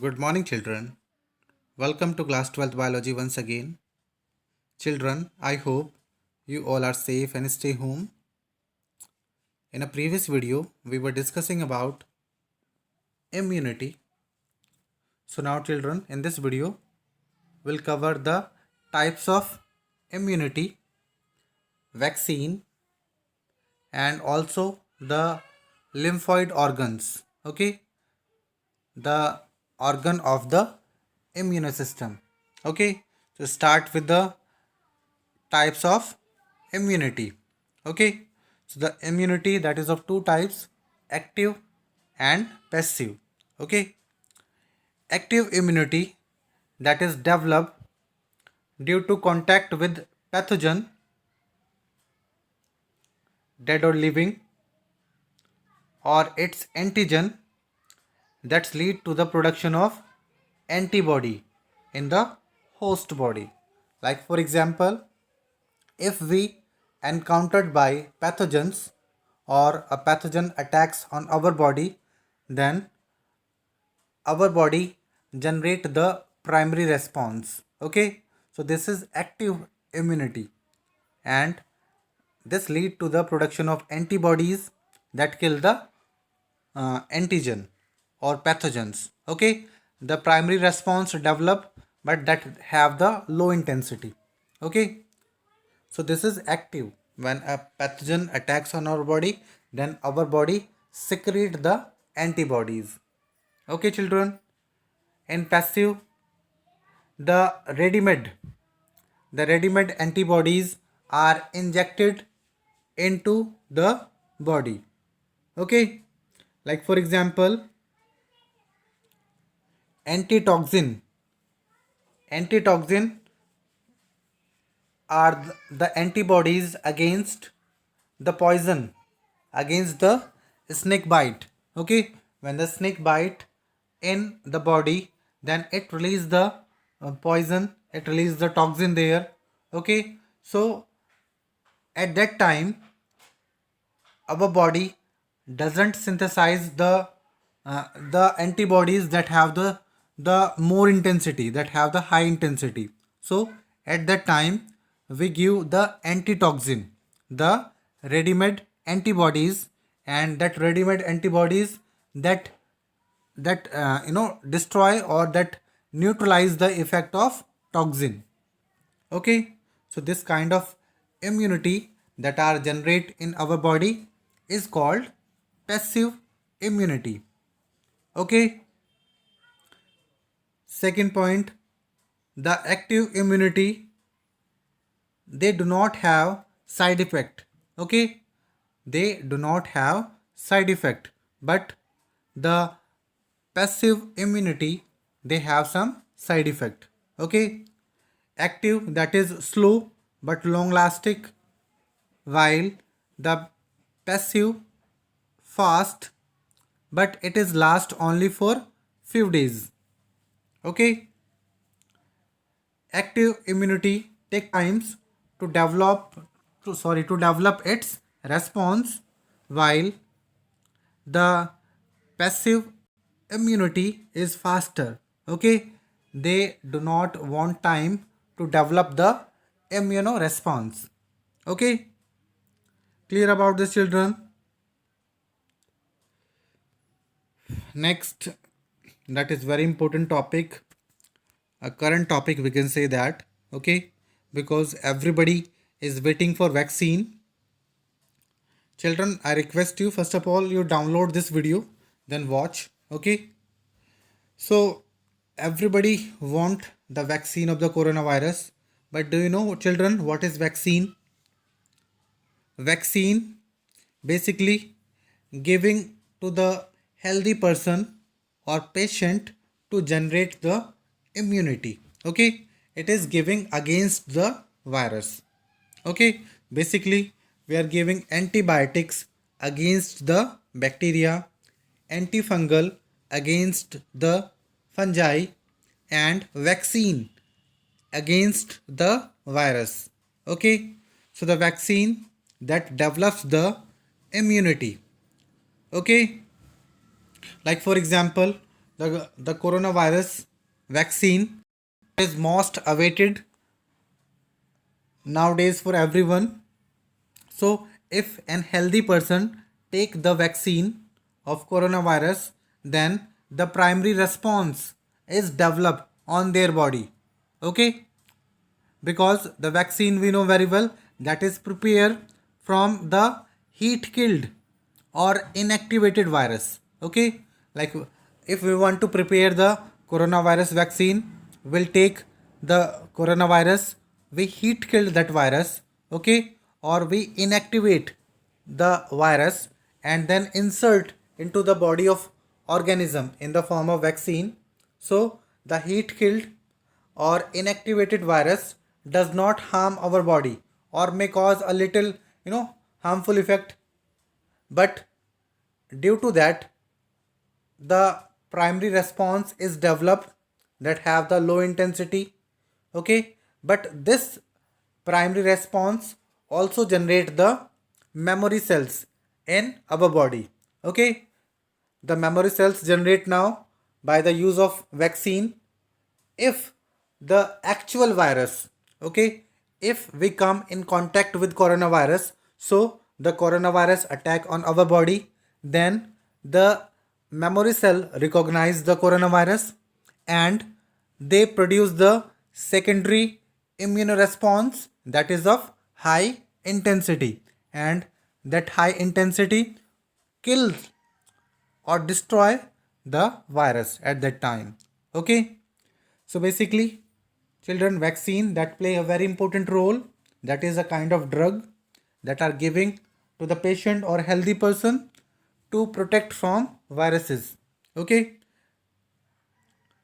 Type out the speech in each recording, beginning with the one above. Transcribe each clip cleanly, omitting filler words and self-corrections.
Good morning, children. Welcome to class 12th biology once again. Children, I hope you all are safe and stay home. In a previous video, we were discussing about immunity. So now, children, in this video, we'll cover the types of immunity, vaccine, and also the lymphoid organs. Okay, the organ of the immune system. Okay, so start with the types of immunity. Okay, so the immunity that is of two types, active and passive. Okay, active immunity that is developed due to contact with pathogen, dead or living, or its antigen that lead to the production of antibody in the host body. Like for example, if we encountered by pathogens or a pathogen attacks on our body, then our body generate the primary response. Okay, so this is active immunity, and this lead to the production of antibodies that kill the antigen or pathogens. Okay, the primary response develop but that have the low intensity. Okay, so this is active. When a pathogen attacks on our body, then our body secrete the antibodies. Okay, children. In passive, the ready-made antibodies are injected into the body. Okay, like for example, antitoxin. Antitoxin are the antibodies against the poison, against the snake bite. Okay, when the snake bite in the body, then it release the poison, it release the toxin there. Okay, so at that time our body doesn't synthesize the antibodies that have the more intensity, that have the high intensity. So at that time we give the antitoxin, the ready-made antibodies, and that ready-made antibodies that destroy or that neutralize the effect of toxin. Okay, so this kind of immunity that are generate in our body is called passive immunity. Okay, second point, the active immunity, they do not have side effect. Okay, they do not have side effect, but the passive immunity, they have some side effect. Okay, active, that is slow but long lasting, while the passive fast but it is last only for few days. Okay, active immunity take times to develop its response, while the passive immunity is faster. Okay, they do not want time to develop the immuno response. Okay, clear about this, children? Next, that is very important topic, a current topic we can say that. Okay, because everybody is waiting for vaccine. Children, I request you, first of all, you download this video, then watch. Okay, so everybody want the vaccine of the coronavirus, but do you know, children, what is vaccine? Vaccine basically giving to the healthy person or patient to generate the immunity. Okay, it is giving against the virus. Okay, basically we are giving antibiotics against the bacteria, antifungal against the fungi, and vaccine against the virus. Okay, so the vaccine that develops the immunity. Okay, like for example, the coronavirus vaccine is most awaited nowadays for everyone. So, if an healthy person take the vaccine of coronavirus, then the primary response is developed on their body. Okay, because the vaccine we know very well that is prepared from the heat killed or inactivated virus. Okay, like if we want to prepare the coronavirus vaccine, we'll take the coronavirus, we heat killed that virus. Okay, or we inactivate the virus and then insert into the body of organism in the form of vaccine. So the heat killed or inactivated virus does not harm our body or may cause a little harmful effect, but due to that the primary response is developed that have the low intensity. Okay, but this primary response also generate the memory cells in our body. Okay, the memory cells generate now by the use of vaccine. If the actual virus, okay, if we come in contact with coronavirus, so the coronavirus attack on our body, then the memory cell recognize the coronavirus and they produce the secondary immunoresponse that is of high intensity, and that high intensity kills or destroy the virus at that time. Okay, so basically children vaccine that play a very important role, that is a kind of drug that are giving to the patient or healthy person to protect from viruses. Okay,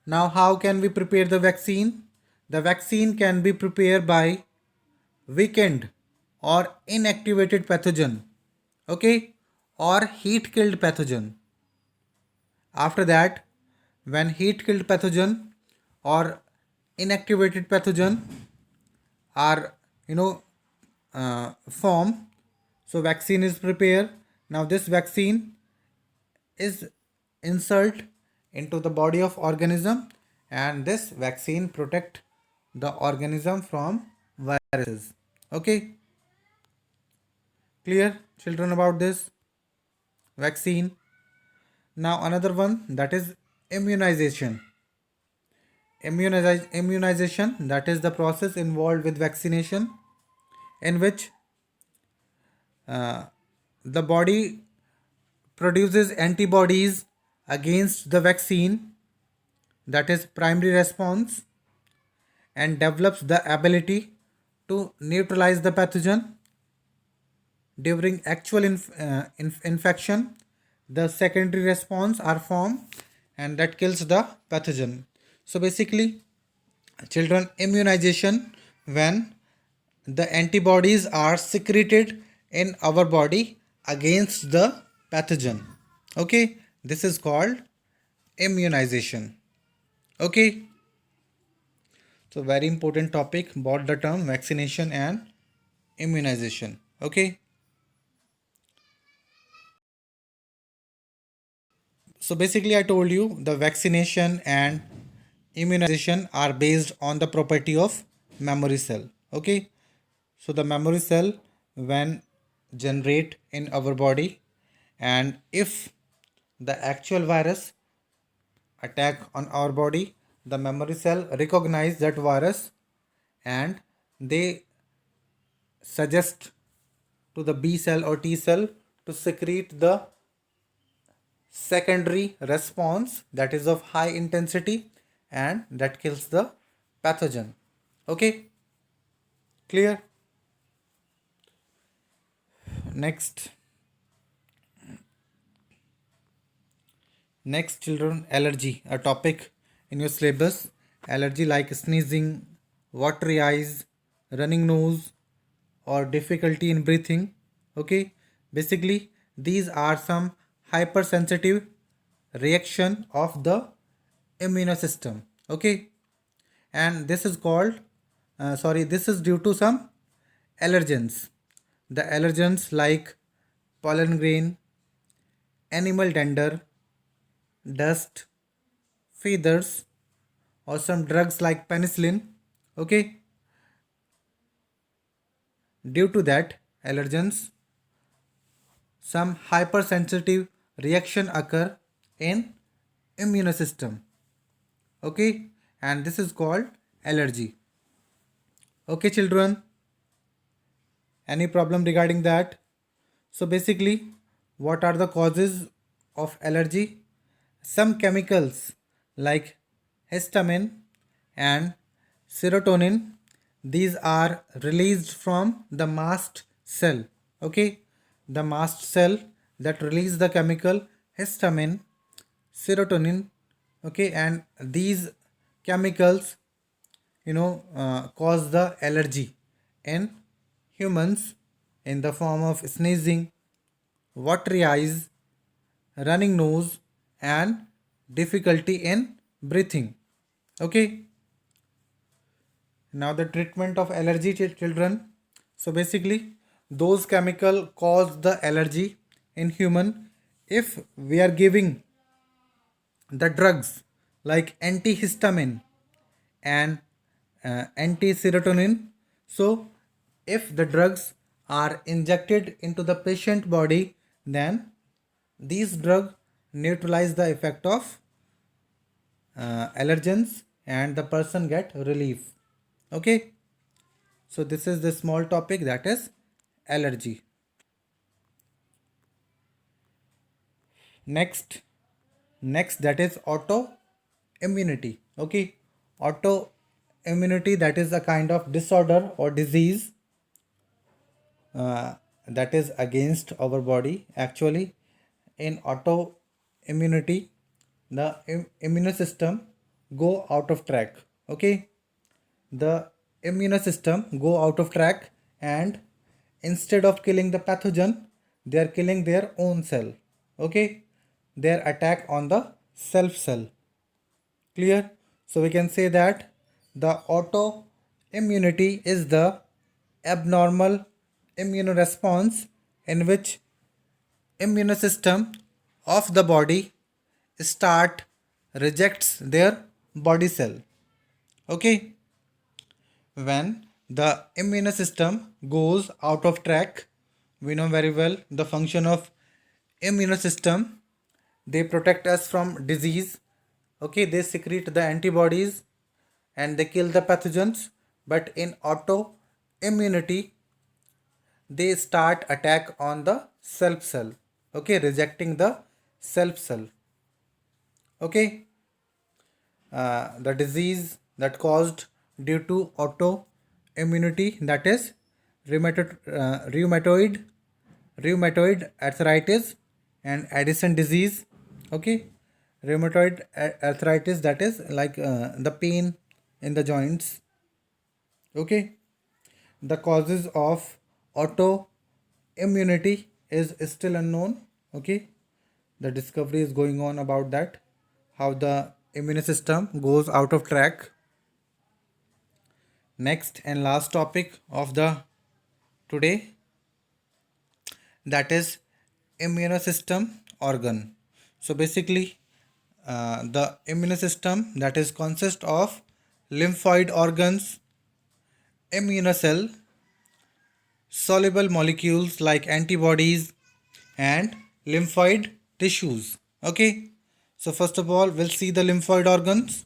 now how can we prepare the vaccine? The vaccine can be prepared by weakened or inactivated pathogen, okay, or heat killed pathogen. After that, when heat killed pathogen or inactivated pathogen are form, so vaccine is prepared. Now this vaccine is insert into the body of organism, and this vaccine protect the organism from viruses. Okay, clear children about this vaccine? Now another one, that is immunization. Immunization, that is the process involved with vaccination in which the body produces antibodies against the vaccine, that is primary response, and develops the ability to neutralize the pathogen during actual infection. The secondary response are formed and that kills the pathogen. So basically children, immunization, when the antibodies are secreted in our body against the pathogen. Okay, this is called immunization. Okay, so very important topic about the term vaccination and immunization. Okay, so basically I told you the vaccination and immunization are based on the property of memory cell. Okay, so the memory cell when generate in our body, and if the actual virus attack on our body, the memory cell recognize that virus and they suggest to the B cell or T cell to secrete the secondary response that is of high intensity and that kills the pathogen. Okay, clear? Next, children, allergy, a topic in your syllabus. Allergy like sneezing, watery eyes, running nose, or difficulty in breathing. Okay, basically these are some hypersensitive reaction of the immune system. Okay, and this is called this is due to some allergens. The allergens like pollen grain, animal dander, dust, feathers, or some drugs like penicillin. Okay, due to that allergens, some hypersensitive reaction occur in immune system. Okay, and this is called allergy. Okay, children, any problem regarding that? So basically, what are the causes of allergy? Some chemicals like histamine and serotonin, these are released from the mast cell. Okay, the mast cell that release the chemical histamine, serotonin. Okay, and these chemicals cause the allergy in humans in the form of sneezing, watery eyes, running nose, and difficulty in breathing. Okay, now the treatment of allergy children. So basically, those chemical cause the allergy in human. If we are giving the drugs like antihistamine and anti-serotonin. So, if the drugs are injected into the patient body, then these drugs neutralize the effect of allergens and the person get relief. Okay, so this is the small topic, that is allergy. Next, that is autoimmunity. Okay, autoimmunity, that is a kind of disorder or disease that is against our body. Actually, in autoimmunity, the immune system go out of track. Okay, the immune system go out of track, and instead of killing the pathogen, they are killing their own cell. Okay, their attack on the self cell. Clear? So we can say that the autoimmunity is the abnormal immune response in which immune system of the body start rejects their body cell. Okay, when the immune system goes out of track, we know very well the function of immune system. They protect us from disease. Okay, they secrete the antibodies and they kill the pathogens. But in autoimmunity, they start attack on the self cell. Okay, rejecting the self cell. Okay, the disease that caused due to autoimmunity, that is rheumatoid arthritis and Addison disease. Okay, rheumatoid arthritis, that is like the pain in the joints. Okay, the causes of autoimmunity is still unknown. Okay, the discovery is going on about that, how the immune system goes out of track. Next and last topic of the today, that is immune system organ. So basically, the immune system that is consist of lymphoid organs, immune cell, soluble molecules like antibodies, and lymphoid tissues. Okay, so first of all, we'll see the lymphoid organs.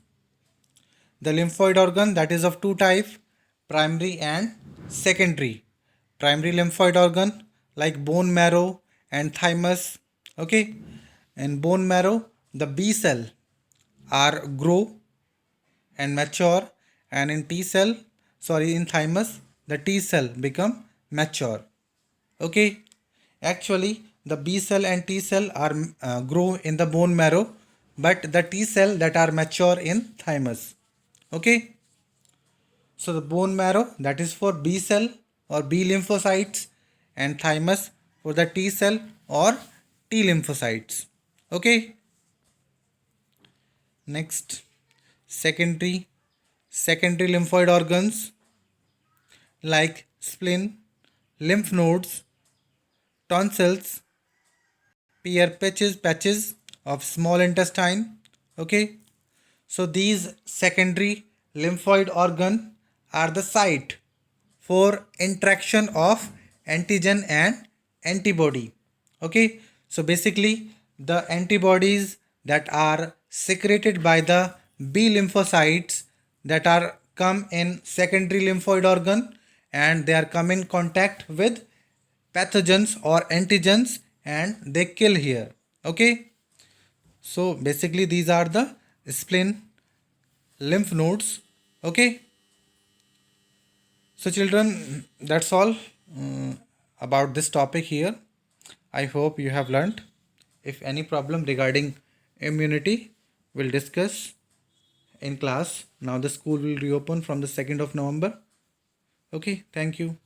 The lymphoid organ, that is of two types, primary and secondary. Primary lymphoid organ like bone marrow and thymus. Okay, in bone marrow, the B cell are grow and mature, and in thymus, the T cell become mature. Okay, actually the B cell and T cell are grow in the bone marrow, but the T cell that are mature in thymus. Okay, so the bone marrow, that is for B cell or B lymphocytes, and thymus for the T cell or T lymphocytes. Okay, next, secondary lymphoid organs like spleen, lymph nodes, tonsils, Pear patches of small intestine. Okay, So these secondary lymphoid organ are the site for interaction of antigen and antibody. Okay, so basically the antibodies that are secreted by the B lymphocytes that are come in secondary lymphoid organ, and they are come in contact with pathogens or antigens and they kill here. Okay, so basically these are the spleen lymph nodes. Okay, so children, that's all about this topic here. I hope you have learnt. If any problem regarding immunity, we'll discuss in class. Now the school will reopen from the 2nd of November. Okay, thank you.